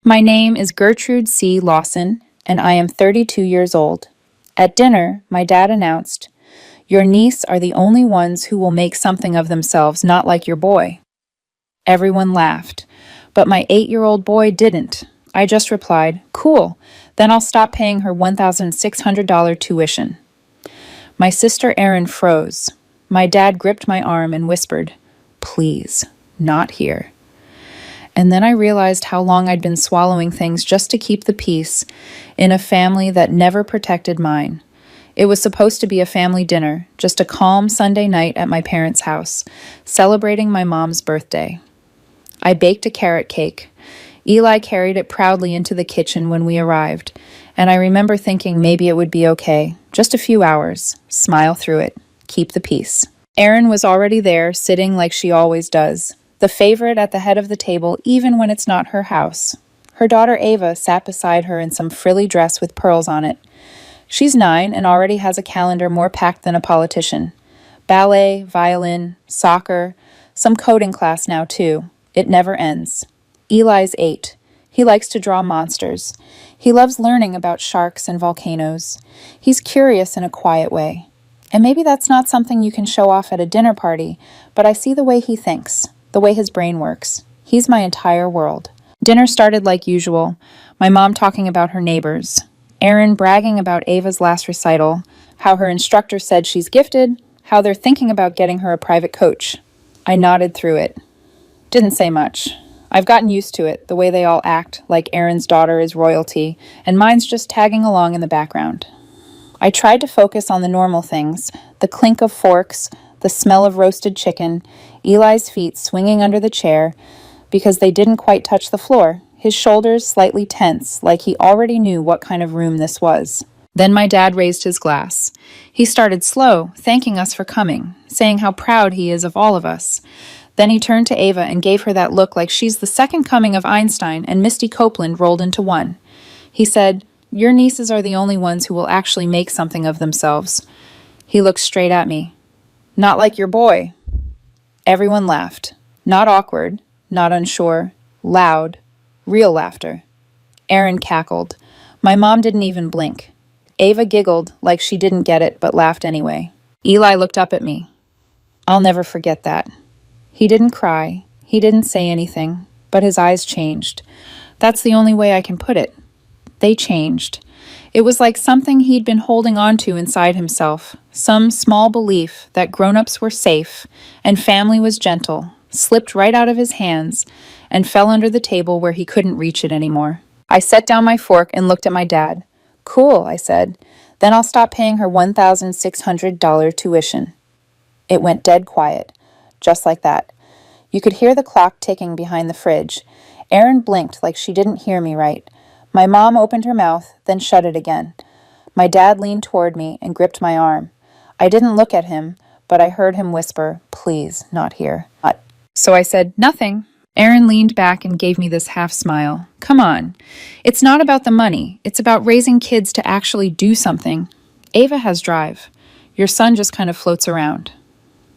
My name is Gertrude C. Lawson, and I am 32 years old. At dinner, my dad announced, "Your niece are the only ones who will make something of themselves, not like your boy." Everyone laughed, but my 8-year-old boy didn't. I just replied, "Cool, then I'll stop paying her $1,600 tuition." My sister Erin froze. My dad gripped my arm and whispered, "Please, not here." And then I realized how long I'd been swallowing things just to keep the peace in a family that never protected mine. It was supposed to be a family dinner, just a calm Sunday night at my parents' house, celebrating my mom's birthday. I baked a carrot cake. Eli carried it proudly into the kitchen when we arrived, and I remember thinking maybe it would be okay. Just a few hours. Smile through it. Keep the peace. Erin was already there, sitting like she always does, the favorite at the head of the table even when it's not her house. Her daughter Ava sat beside her in some frilly dress with pearls on it. She's 9 and already has a calendar more packed than a politician. Ballet, violin, soccer, some coding class now too. It never ends. Eli's 8. He likes to draw monsters. He loves learning about sharks and volcanoes. He's curious in a quiet way. And maybe that's not something you can show off at a dinner party, but I see the way he thinks, the way his brain works. He's my entire world. Dinner started like usual, my mom talking about her neighbors, Erin bragging about Ava's last recital, how her instructor said she's gifted, how they're thinking about getting her a private coach. I nodded through it. Didn't say much. I've gotten used to it, the way they all act, like Erin's daughter is royalty, and mine's just tagging along in the background. I tried to focus on the normal things, the clink of forks, the smell of roasted chicken, Eli's feet swinging under the chair because they didn't quite touch the floor, his shoulders slightly tense, like he already knew what kind of room this was. Then my dad raised his glass. He started slow, thanking us for coming, saying how proud he is of all of us. Then he turned to Ava and gave her that look like she's the second coming of Einstein and Misty Copeland rolled into one. He said, "Your nieces are the only ones who will actually make something of themselves." He looked straight at me. "Not like your boy." Everyone laughed. Not awkward, not unsure, loud, real laughter. Erin cackled. My mom didn't even blink. Ava giggled like she didn't get it but laughed anyway. Eli looked up at me. I'll never forget that. He didn't cry, he didn't say anything, but his eyes changed. That's the only way I can put it. They changed. It was like something he'd been holding on to inside himself, some small belief that grown-ups were safe and family was gentle, slipped right out of his hands and fell under the table where he couldn't reach it anymore. I set down my fork and looked at my dad. "Cool," I said. "Then I'll stop paying her $1,600 tuition." It went dead quiet. Just like that. You could hear the clock ticking behind the fridge. Erin blinked like she didn't hear me right. My mom opened her mouth, then shut it again. My dad leaned toward me and gripped my arm. I didn't look at him, but I heard him whisper, "Please, not here." So I said, "Nothing." Erin leaned back and gave me this half smile. "Come on. It's not about the money. It's about raising kids to actually do something. Ava has drive. Your son just kind of floats around."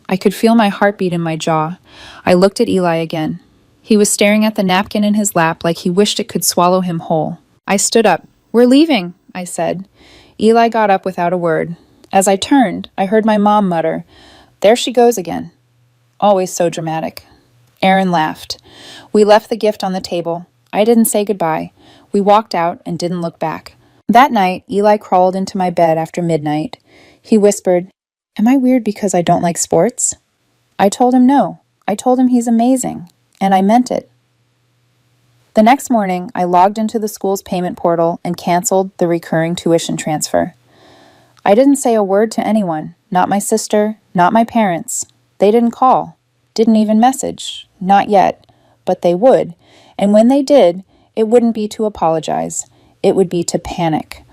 I could feel my heartbeat in my jaw. I looked at Eli again. He was staring at the napkin in his lap like he wished it could swallow him whole. I stood up. "We're leaving," I said. Eli got up without a word. As I turned, I heard my mom mutter, "There she goes again." Always so dramatic. Erin laughed. We left the gift on the table. I didn't say goodbye. We walked out and didn't look back. That night, Eli crawled into my bed after midnight. He whispered, "Am I weird because I don't like sports?" I told him no. I told him he's amazing. And I meant it. The next morning, I logged into the school's payment portal and canceled the recurring tuition transfer. I didn't say a word to anyone, not my sister, not my parents. They didn't call, didn't even message, not yet, but they would. And when they did, it wouldn't be to apologize. It would be to panic.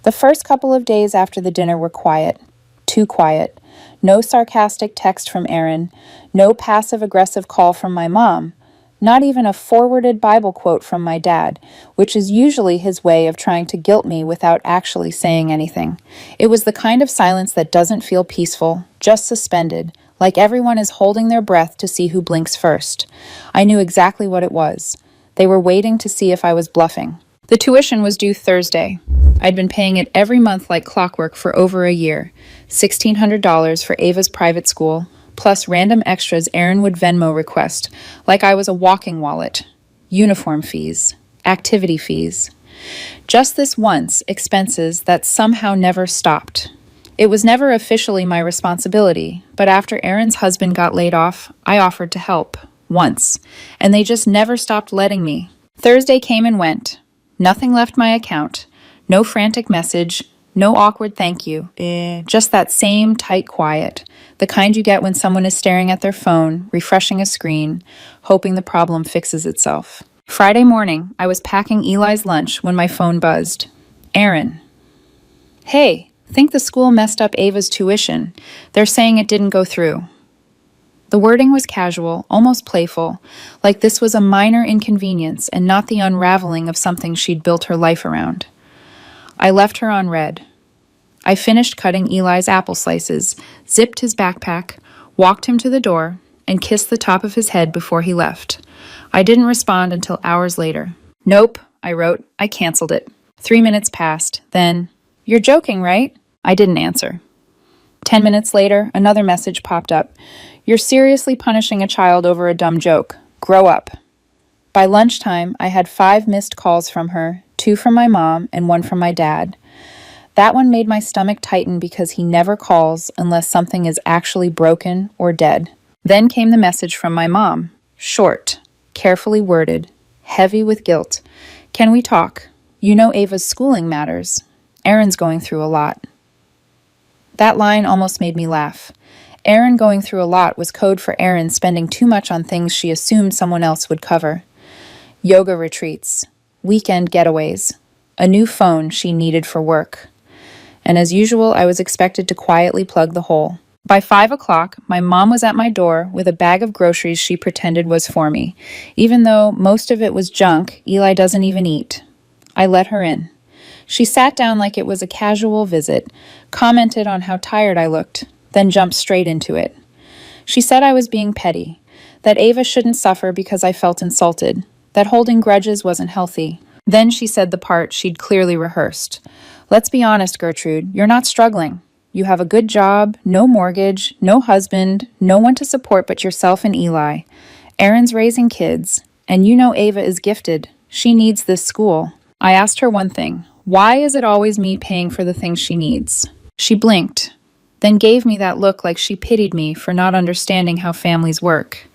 The first couple of days after the dinner were quiet. Too quiet. No sarcastic text from Erin, no passive-aggressive call from my mom, not even a forwarded Bible quote from my dad, which is usually his way of trying to guilt me without actually saying anything. It was the kind of silence that doesn't feel peaceful, just suspended, like everyone is holding their breath to see who blinks first. I knew exactly what it was. They were waiting to see if I was bluffing. The tuition was due Thursday. I'd been paying it every month like clockwork for over a year. $1,600 for Ava's private school, plus random extras Aaron would Venmo request, like I was a walking wallet. Uniform fees, activity fees. Just this once, expenses that somehow never stopped. It was never officially my responsibility, but after Aaron's husband got laid off, I offered to help. Once. And they just never stopped letting me. Thursday came and went. Nothing left my account. No frantic message. No awkward thank you. Just that same tight quiet. The kind you get when someone is staring at their phone, refreshing a screen, hoping the problem fixes itself. Friday morning, I was packing Eli's lunch when my phone buzzed. Aaron. Hey, think the school messed up Ava's tuition. They're saying it didn't go through. The wording was casual, almost playful, like this was a minor inconvenience and not the unraveling of something she'd built her life around. I left her on read. I finished cutting Eli's apple slices, zipped his backpack, walked him to the door, and kissed the top of his head before he left. I didn't respond until hours later. Nope, I wrote. I canceled it. 3 minutes passed. Then, "You're joking, right?" I didn't answer. 10 minutes later, another message popped up. "You're seriously punishing a child over a dumb joke. Grow up." By lunchtime, I had 5 missed calls from her, 2 from my mom and 1 from my dad. That one made my stomach tighten because he never calls unless something is actually broken or dead. Then came the message from my mom. Short, carefully worded, heavy with guilt. "Can we talk? You know Ava's schooling matters. Aaron's going through a lot." That line almost made me laugh. Aaron going through a lot was code for Aaron spending too much on things she assumed someone else would cover. Yoga retreats, weekend getaways, a new phone she needed for work. And as usual, I was expected to quietly plug the hole. By 5 o'clock, my mom was at my door with a bag of groceries she pretended was for me. Even though most of it was junk Eli doesn't even eat. I let her in. She sat down like it was a casual visit, commented on how tired I looked, then jumped straight into it. She said I was being petty, that Ava shouldn't suffer because I felt insulted, that holding grudges wasn't healthy. Then she said the part she'd clearly rehearsed. "Let's be honest, Gertrude, you're not struggling. You have a good job, no mortgage, no husband, no one to support but yourself and Eli. Aaron's raising kids, and you know Ava is gifted. She needs this school." I asked her one thing. Why is it always me paying for the things she needs? She blinked, then gave me that look like she pitied me for not understanding how families work.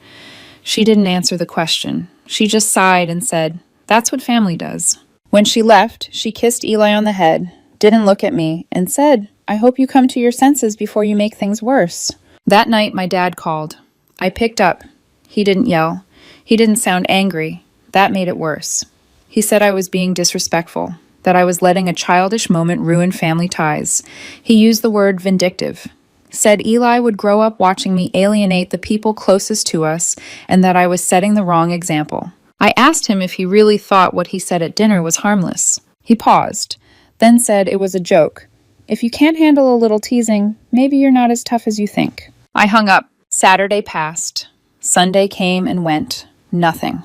She didn't answer the question. She just sighed and said, "That's what family does." When she left, she kissed Eli on the head, didn't look at me, and said, "I hope you come to your senses before you make things worse." That night, my dad called. I picked up. He didn't yell. He didn't sound angry. That made it worse. He said I was being disrespectful, that I was letting a childish moment ruin family ties. He used the word vindictive. Said Eli would grow up watching me alienate the people closest to us and that I was setting the wrong example. I asked him if he really thought what he said at dinner was harmless. He paused, then said it was a joke. "If you can't handle a little teasing, maybe you're not as tough as you think." I hung up. Saturday passed. Sunday came and went. Nothing.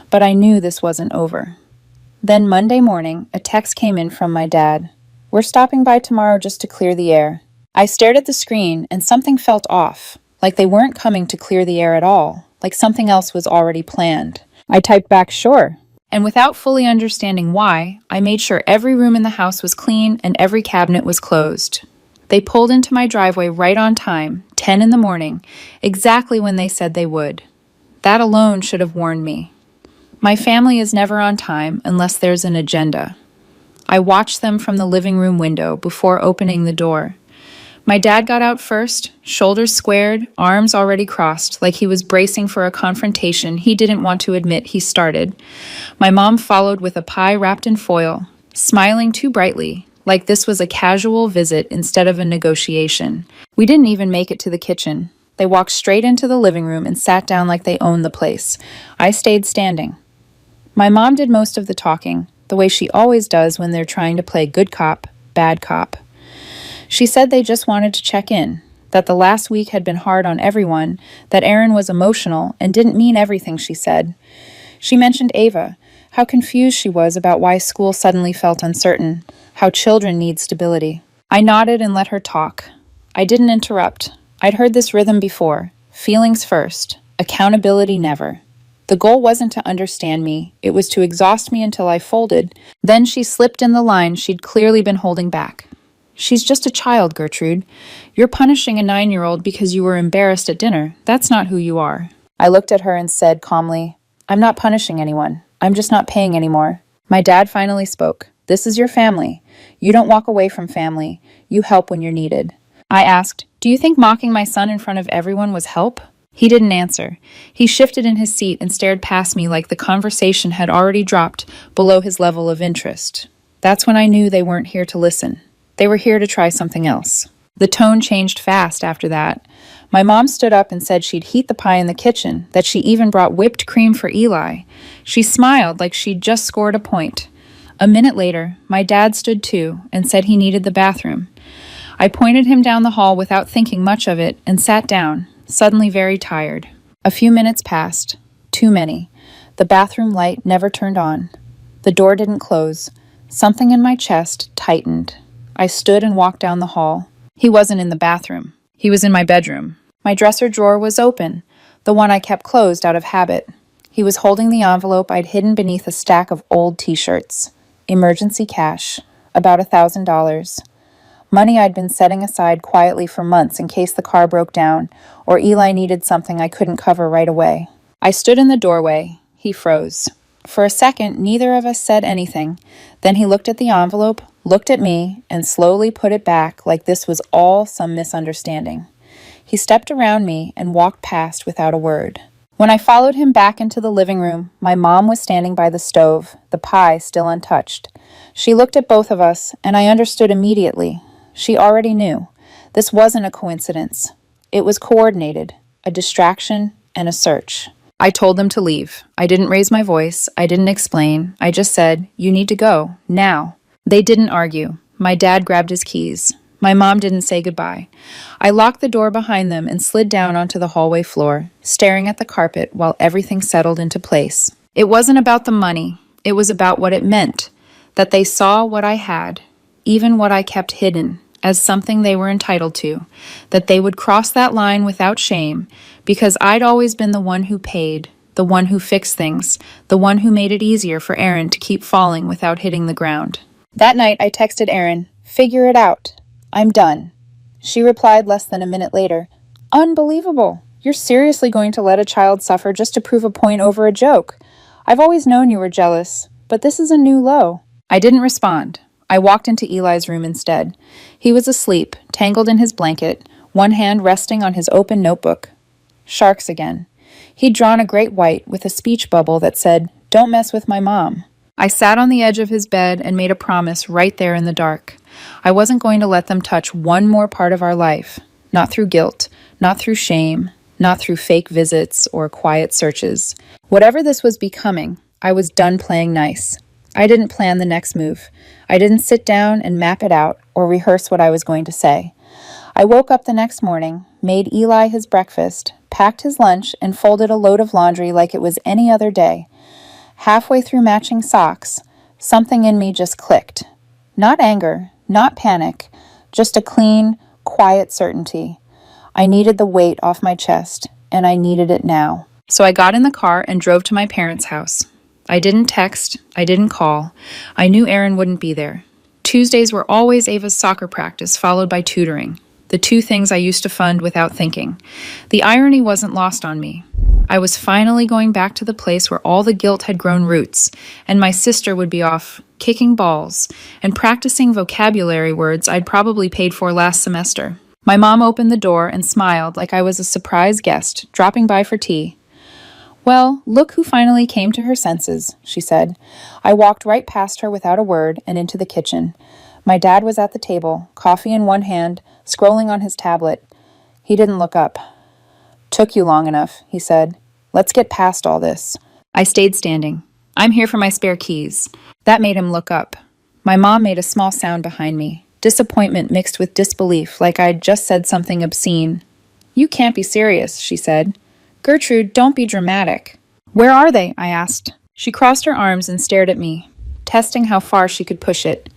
But I knew this wasn't over. Then Monday morning, a text came in from my dad. "We're stopping by tomorrow just to clear the air." I stared at the screen and something felt off, like they weren't coming to clear the air at all, like something else was already planned. I typed back, "Sure." And without fully understanding why, I made sure every room in the house was clean and every cabinet was closed. They pulled into my driveway right on time, 10 in the morning, exactly when they said they would. That alone should have warned me. My family is never on time unless there's an agenda. I watched them from the living room window before opening the door. My dad got out first, shoulders squared, arms already crossed, like he was bracing for a confrontation he didn't want to admit he started. My mom followed with a pie wrapped in foil, smiling too brightly, like this was a casual visit instead of a negotiation. We didn't even make it to the kitchen. They walked straight into the living room and sat down like they owned the place. I stayed standing. My mom did most of the talking, the way she always does when they're trying to play good cop, bad cop. She said they just wanted to check in, that the last week had been hard on everyone, that Aaron was emotional and didn't mean everything she said. She mentioned Ava, how confused she was about why school suddenly felt uncertain, how children need stability. I nodded and let her talk. I didn't interrupt. I'd heard this rhythm before. Feelings first, accountability never. The goal wasn't to understand me, it was to exhaust me until I folded. Then she slipped in the line she'd clearly been holding back. She's just a child, Gertrude. You're punishing a 9-year-old because you were embarrassed at dinner. That's not who you are. I looked at her and said calmly, I'm not punishing anyone. I'm just not paying anymore. My dad finally spoke. This is your family. You don't walk away from family. You help when you're needed. I asked, do you think mocking my son in front of everyone was help? He didn't answer. He shifted in his seat and stared past me like the conversation had already dropped below his level of interest. That's when I knew they weren't here to listen. They were here to try something else. The tone changed fast after that. My mom stood up and said she'd heat the pie in the kitchen, that she even brought whipped cream for Eli. She smiled like she'd just scored a point. A minute later, my dad stood too and said he needed the bathroom. I pointed him down the hall without thinking much of it and sat down, suddenly very tired. A few minutes passed. Too many. The bathroom light never turned on. The door didn't close. Something in my chest tightened. I stood and walked down the hall. He wasn't in the bathroom. He was in my bedroom. My dresser drawer was open, the one I kept closed out of habit. He was holding the envelope I'd hidden beneath a stack of old t-shirts. Emergency cash. About $1,000. Money I'd been setting aside quietly for months in case the car broke down or Eli needed something I couldn't cover right away. I stood in the doorway. He froze. For a second, neither of us said anything. Then he looked at the envelope, looked at me, and slowly put it back like this was all some misunderstanding. He stepped around me and walked past without a word. When I followed him back into the living room, my mom was standing by the stove, the pie still untouched. She looked at both of us, and I understood immediately. She already knew. This wasn't a coincidence. It was coordinated, a distraction, and a search. I told them to leave. I didn't raise my voice. I didn't explain. I just said, you need to go, now. They didn't argue. My dad grabbed his keys. My mom didn't say goodbye. I locked the door behind them and slid down onto the hallway floor, staring at the carpet while everything settled into place. It wasn't about the money. It was about what it meant, that they saw what I had, even what I kept hidden, as something they were entitled to, that they would cross that line without shame, because I'd always been the one who paid, the one who fixed things, the one who made it easier for Erin to keep falling without hitting the ground. That night I texted Erin, figure it out. I'm done. She replied less than a minute later, unbelievable. You're seriously going to let a child suffer just to prove a point over a joke. I've always known you were jealous, but this is a new low. I didn't respond. I walked into Eli's room instead. He was asleep, tangled in his blanket, one hand resting on his open notebook. Sharks again. He'd drawn a great white with a speech bubble that said, don't mess with my mom. I sat on the edge of his bed and made a promise right there in the dark. I wasn't going to let them touch one more part of our life. Not through guilt, not through shame, not through fake visits or quiet searches. Whatever this was becoming, I was done playing nice. I didn't plan the next move. I didn't sit down and map it out or rehearse what I was going to say. I woke up the next morning, made Eli his breakfast, packed his lunch, and folded a load of laundry like it was any other day. Halfway through matching socks, something in me just clicked. Not anger, not panic, just a clean, quiet certainty. I needed the weight off my chest, and I needed it now. So I got in the car and drove to my parents' house. I didn't text, I didn't call. I knew Erin wouldn't be there. Tuesdays were always Ava's soccer practice, followed by tutoring. The two things I used to fund without thinking. The irony wasn't lost on me. I was finally going back to the place where all the guilt had grown roots, and my sister would be off kicking balls and practicing vocabulary words I'd probably paid for last semester. My mom opened the door and smiled like I was a surprise guest dropping by for tea. Well, look who finally came to her senses, she said. I walked right past her without a word and into the kitchen. My dad was at the table, coffee in one hand, scrolling on his tablet. He didn't look up. Took you long enough, he said. Let's get past all this. I stayed standing. I'm here for my spare keys. That made him look up. My mom made a small sound behind me, disappointment mixed with disbelief, like I'd just said something obscene. You can't be serious, she said. Gertrude, don't be dramatic. Where are they? I asked. She crossed her arms and stared at me, testing how far she could push it.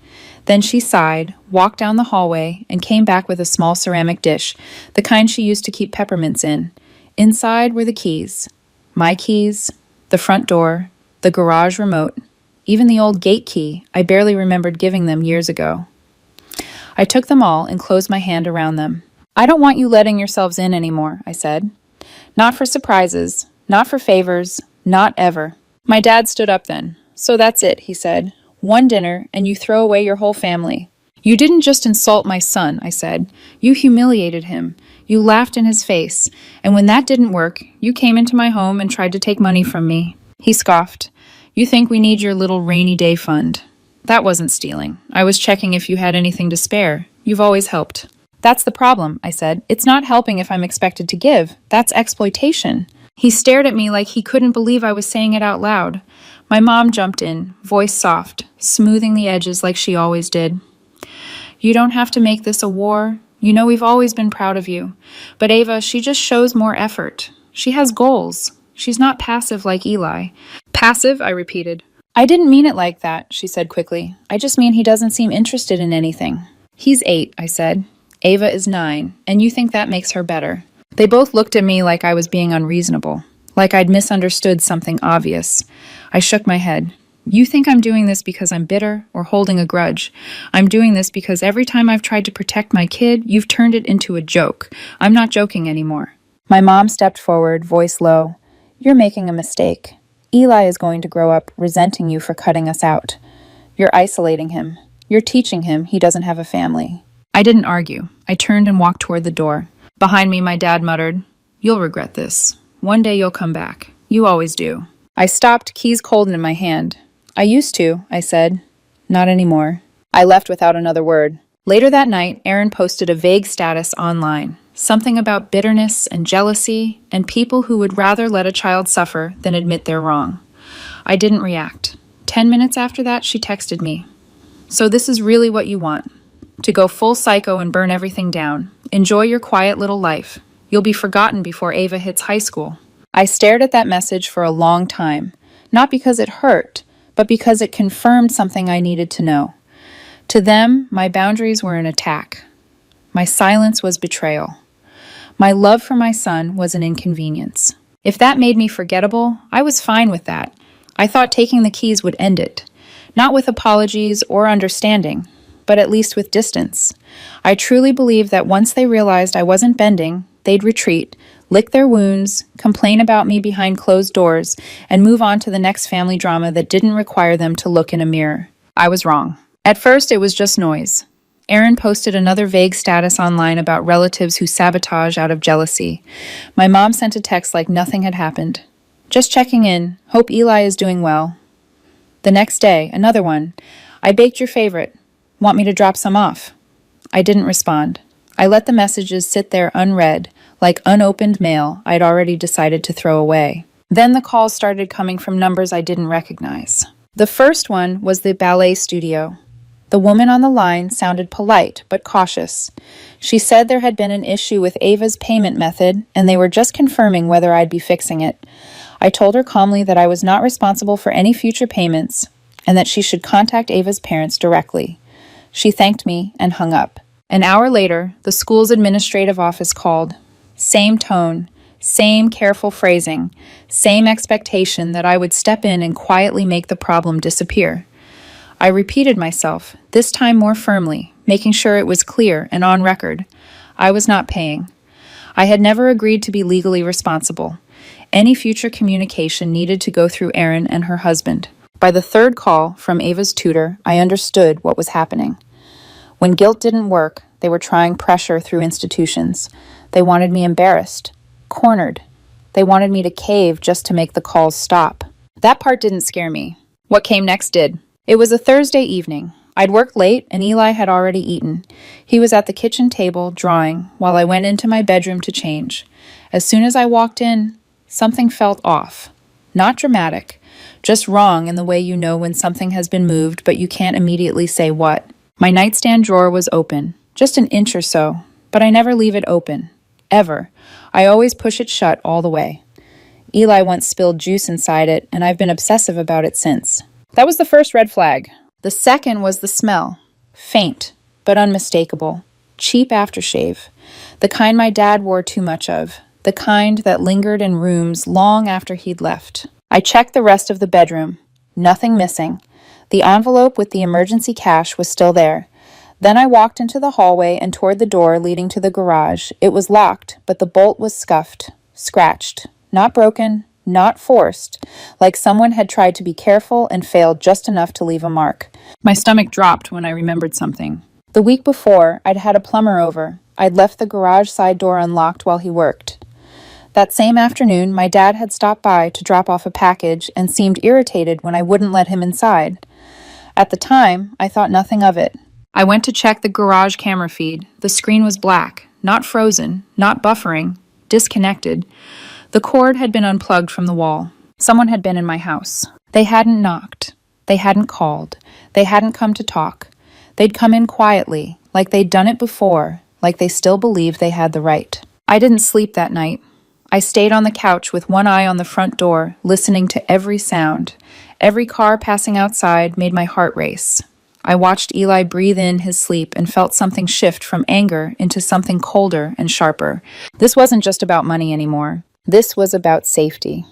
Then she sighed, walked down the hallway, and came back with a small ceramic dish, the kind she used to keep peppermints in. Inside were the keys. My keys, the front door, the garage remote, even the old gate key I barely remembered giving them years ago. I took them all and closed my hand around them. I don't want you letting yourselves in anymore, I said. Not for surprises, not for favors, not ever. My dad stood up then. So that's it, he said. One dinner, and you throw away your whole family. You didn't just insult my son, I said. You humiliated him. You laughed in his face. And when that didn't work, you came into my home and tried to take money from me. He scoffed. You think we need your little rainy day fund. That wasn't stealing. I was checking if you had anything to spare. You've always helped. That's the problem, I said. It's not helping if I'm expected to give. That's exploitation. He stared at me like he couldn't believe I was saying it out loud. My mom jumped in, voice soft, smoothing the edges like she always did. You don't have to make this a war. You know we've always been proud of you. But Ava, she just shows more effort. She has goals. She's not passive like Eli. Passive, I repeated. I didn't mean it like that, she said quickly. I just mean he doesn't seem interested in anything. He's 8, I said. Ava is 9, and you think that makes her better. They both looked at me like I was being unreasonable, like I'd misunderstood something obvious. I shook my head. You think I'm doing this because I'm bitter or holding a grudge. I'm doing this because every time I've tried to protect my kid, you've turned it into a joke. I'm not joking anymore. My mom stepped forward, voice low. You're making a mistake. Eli is going to grow up resenting you for cutting us out. You're isolating him. You're teaching him he doesn't have a family. I didn't argue. I turned and walked toward the door. Behind me, my dad muttered, You'll regret this. One day you'll come back. You always do. I stopped, keys cold in my hand. I used to, I said. Not anymore. I left without another word. Later that night, Aaron posted a vague status online. Something about bitterness and jealousy and people who would rather let a child suffer than admit they're wrong. I didn't react. 10 minutes after that, she texted me. So this is really what you want? To go full psycho and burn everything down. Enjoy your quiet little life. You'll be forgotten before Ava hits high school. I stared at that message for a long time, not because it hurt, but because it confirmed something I needed to know. To them, my boundaries were an attack. My silence was betrayal. My love for my son was an inconvenience. If that made me forgettable, I was fine with that. I thought taking the keys would end it. Not with apologies or understanding, but at least with distance. I truly believed that once they realized I wasn't bending, they'd retreat, lick their wounds, complain about me behind closed doors, and move on to the next family drama that didn't require them to look in a mirror. I was wrong. At first, it was just noise. Aaron posted another vague status online about relatives who sabotage out of jealousy. My mom sent a text like nothing had happened. Just checking in. Hope Eli is doing well. The next day, another one. I baked your favorite. Want me to drop some off? I didn't respond. I let the messages sit there unread, like unopened mail I'd already decided to throw away. Then the calls started coming from numbers I didn't recognize. The first one was the ballet studio. The woman on the line sounded polite but cautious. She said there had been an issue with Ava's payment method, and they were just confirming whether I'd be fixing it. I told her calmly that I was not responsible for any future payments, and that she should contact Ava's parents directly. She thanked me and hung up. An hour later, the school's administrative office called. Same tone, same careful phrasing, same expectation that I would step in and quietly make the problem disappear. I repeated myself, this time more firmly, making sure it was clear and on record. I was not paying. I had never agreed to be legally responsible. Any future communication needed to go through Erin and her husband. By the third call from Ava's tutor, I understood what was happening. When guilt didn't work, they were trying pressure through institutions. They wanted me embarrassed, cornered. They wanted me to cave just to make the calls stop. That part didn't scare me. What came next did. It was a Thursday evening. I'd worked late and Eli had already eaten. He was at the kitchen table drawing while I went into my bedroom to change. As soon as I walked in, something felt off. Not dramatic, just wrong in the way you know when something has been moved but you can't immediately say what. My nightstand drawer was open, just an inch or so, but I never leave it open. Ever. I always push it shut all the way. Eli once spilled juice inside it, and I've been obsessive about it since. That was the first red flag. The second was the smell. Faint, but unmistakable. Cheap aftershave. The kind my dad wore too much of. The kind that lingered in rooms long after he'd left. I checked the rest of the bedroom. Nothing missing. The envelope with the emergency cash was still there. Then I walked into the hallway and toward the door leading to the garage. It was locked, but the bolt was scuffed, scratched. Not broken, not forced, like someone had tried to be careful and failed just enough to leave a mark. My stomach dropped when I remembered something. The week before, I'd had a plumber over. I'd left the garage side door unlocked while he worked. That same afternoon, my dad had stopped by to drop off a package and seemed irritated when I wouldn't let him inside. At the time, I thought nothing of it. I went to check the garage camera feed. The screen was black, not frozen, not buffering, disconnected. The cord had been unplugged from the wall. Someone had been in my house. They hadn't knocked. They hadn't called. They hadn't come to talk. They'd come in quietly, like they'd done it before, like they still believed they had the right. I didn't sleep that night. I stayed on the couch with one eye on the front door, listening to every sound. Every car passing outside made my heart race. I watched Eli breathe in his sleep and felt something shift from anger into something colder and sharper. This wasn't just about money anymore. This was about safety.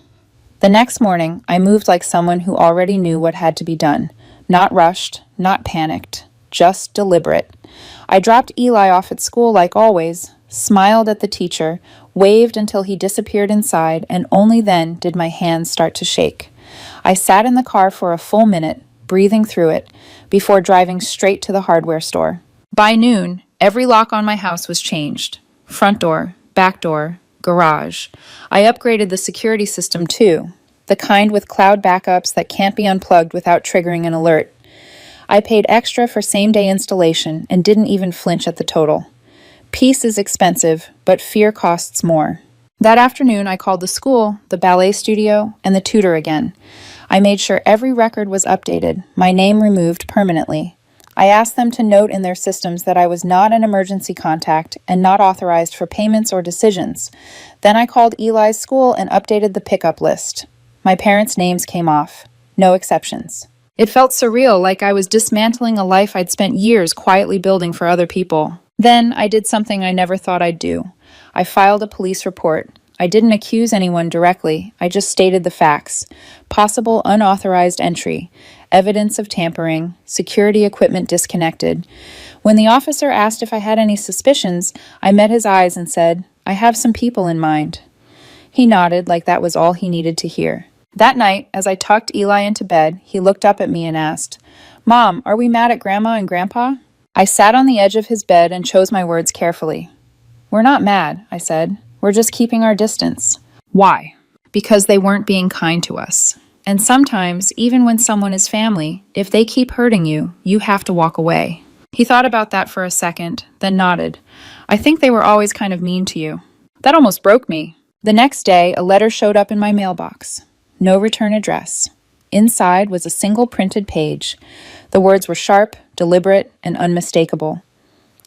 The next morning, I moved like someone who already knew what had to be done. Not rushed, not panicked, just deliberate. I dropped Eli off at school like always, smiled at the teacher, waved until he disappeared inside, and only then did my hands start to shake. I sat in the car for a full minute, breathing through it, before driving straight to the hardware store. By noon, every lock on my house was changed. Front door, back door, garage. I upgraded the security system too, the kind with cloud backups that can't be unplugged without triggering an alert. I paid extra for same-day installation and didn't even flinch at the total. Peace is expensive, but fear costs more. That afternoon, I called the school, the ballet studio, and the tutor again. I made sure every record was updated, my name removed permanently. I asked them to note in their systems that I was not an emergency contact and not authorized for payments or decisions. Then I called Eli's school and updated the pickup list. My parents' names came off. No exceptions. It felt surreal, like I was dismantling a life I'd spent years quietly building for other people. Then I did something I never thought I'd do. I filed a police report. I didn't accuse anyone directly. I just stated the facts. Possible unauthorized entry, evidence of tampering, security equipment disconnected. When the officer asked if I had any suspicions, I met his eyes and said, "I have some people in mind." He nodded like that was all he needed to hear. That night, as I tucked Eli into bed, he looked up at me and asked, "Mom, are we mad at Grandma and Grandpa?" I sat on the edge of his bed and chose my words carefully. "We're not mad," I said. "We're just keeping our distance." Why? Because they weren't being kind to us. And sometimes, even when someone is family, if they keep hurting you, you have to walk away. He thought about that for a second, then nodded. "I think they were always kind of mean to you." That almost broke me. The next day, a letter showed up in my mailbox. No return address. Inside was a single printed page. The words were sharp, deliberate, and unmistakable.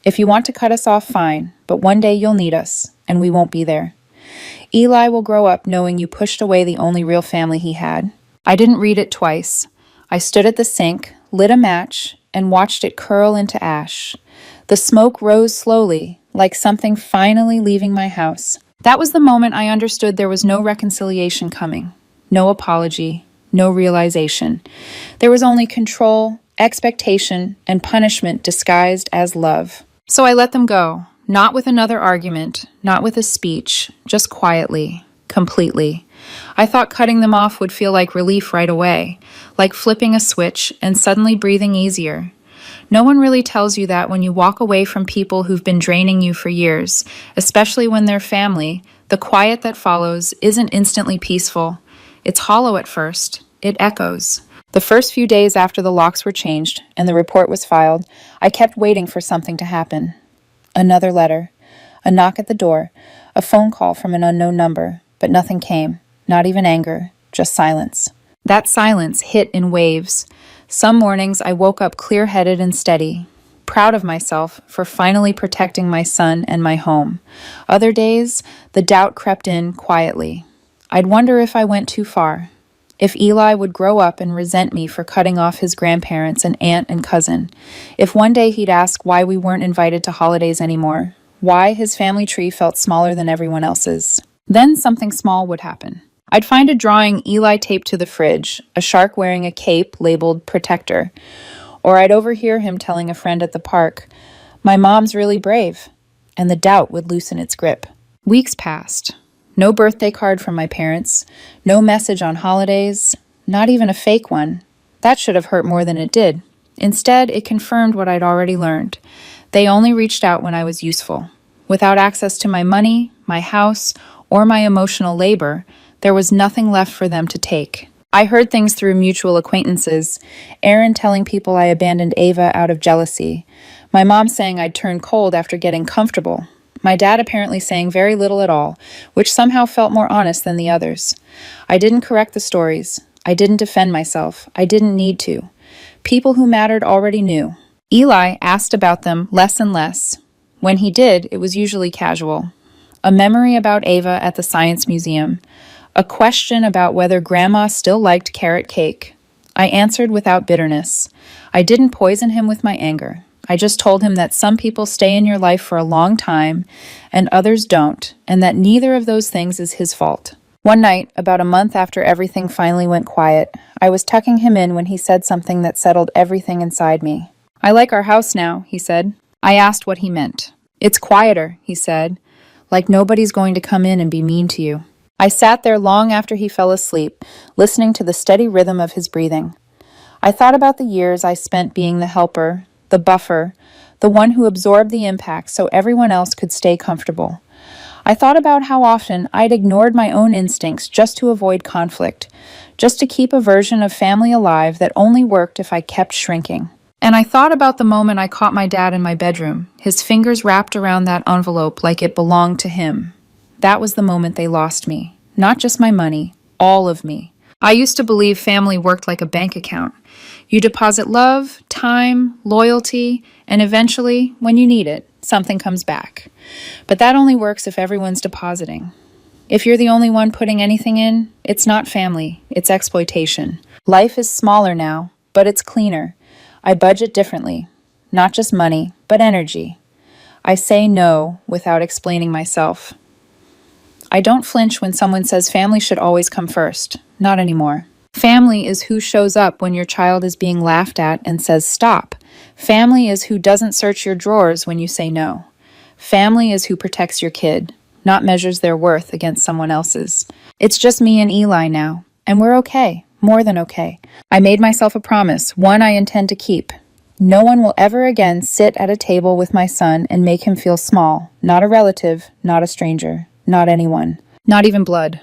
"If you want to cut us off, fine, but one day you'll need us, and we won't be there. Eli will grow up knowing you pushed away the only real family he had." I didn't read it twice. I stood at the sink, lit a match, and watched it curl into ash. The smoke rose slowly, like something finally leaving my house. That was the moment I understood there was no reconciliation coming. No apology, no realization. There was only control, expectation, and punishment disguised as love. So I let them go, not with another argument, not with a speech, just quietly, completely. I thought cutting them off would feel like relief right away, like flipping a switch and suddenly breathing easier. No one really tells you that when you walk away from people who've been draining you for years, especially when they're family. The quiet that follows isn't instantly peaceful. It's hollow at first. It echoes. The first few days after the locks were changed and the report was filed, I kept waiting for something to happen. Another letter, a knock at the door, a phone call from an unknown number, but nothing came, not even anger, just silence. That silence hit in waves. Some mornings I woke up clear-headed and steady, proud of myself for finally protecting my son and my home. Other days, the doubt crept in quietly. I'd wonder if I went too far. If Eli would grow up and resent me for cutting off his grandparents and aunt and cousin. If one day he'd ask why we weren't invited to holidays anymore. Why his family tree felt smaller than everyone else's. Then something small would happen. I'd find a drawing Eli taped to the fridge, a shark wearing a cape labeled protector. Or I'd overhear him telling a friend at the park, "My mom's really brave." And the doubt would loosen its grip. Weeks passed. No birthday card from my parents, no message on holidays, not even a fake one. That should have hurt more than it did. Instead, it confirmed what I'd already learned. They only reached out when I was useful. Without access to my money, my house, or my emotional labor, there was nothing left for them to take. I heard things through mutual acquaintances, Aaron telling people I abandoned Ava out of jealousy, my mom saying I'd turned cold after getting comfortable, my dad apparently saying very little at all, which somehow felt more honest than the others. I didn't correct the stories. I didn't defend myself. I didn't need to. People who mattered already knew. Eli asked about them less and less. When he did, it was usually casual. A memory about Ava at the Science Museum. A question about whether Grandma still liked carrot cake. I answered without bitterness. I didn't poison him with my anger. I just told him that some people stay in your life for a long time and others don't, and that neither of those things is his fault. One night, about a month after everything finally went quiet, I was tucking him in when he said something that settled everything inside me. "I like our house now," he said. I asked what he meant. "It's quieter," he said, "like nobody's going to come in and be mean to you." I sat there long after he fell asleep, listening to the steady rhythm of his breathing. I thought about the years I spent being the helper, the buffer, the one who absorbed the impact so everyone else could stay comfortable. I thought about how often I'd ignored my own instincts just to avoid conflict, just to keep a version of family alive that only worked if I kept shrinking. And I thought about the moment I caught my dad in my bedroom, his fingers wrapped around that envelope like it belonged to him. That was the moment they lost me. Not just my money, all of me. I used to believe family worked like a bank account. You deposit love, time, loyalty, and eventually, when you need it, something comes back. But that only works if everyone's depositing. If you're the only one putting anything in, it's not family, it's exploitation. Life is smaller now, but it's cleaner. I budget differently. Not just money, but energy. I say no without explaining myself. I don't flinch when someone says family should always come first. Not anymore. Family is who shows up when your child is being laughed at and says stop. Family is who doesn't search your drawers when you say no. Family is who protects your kid, not measures their worth against someone else's. It's just me and Eli now, and we're okay, more than okay. I made myself a promise, one I intend to keep. No one will ever again sit at a table with my son and make him feel small, not a relative, not a stranger, not anyone, not even blood.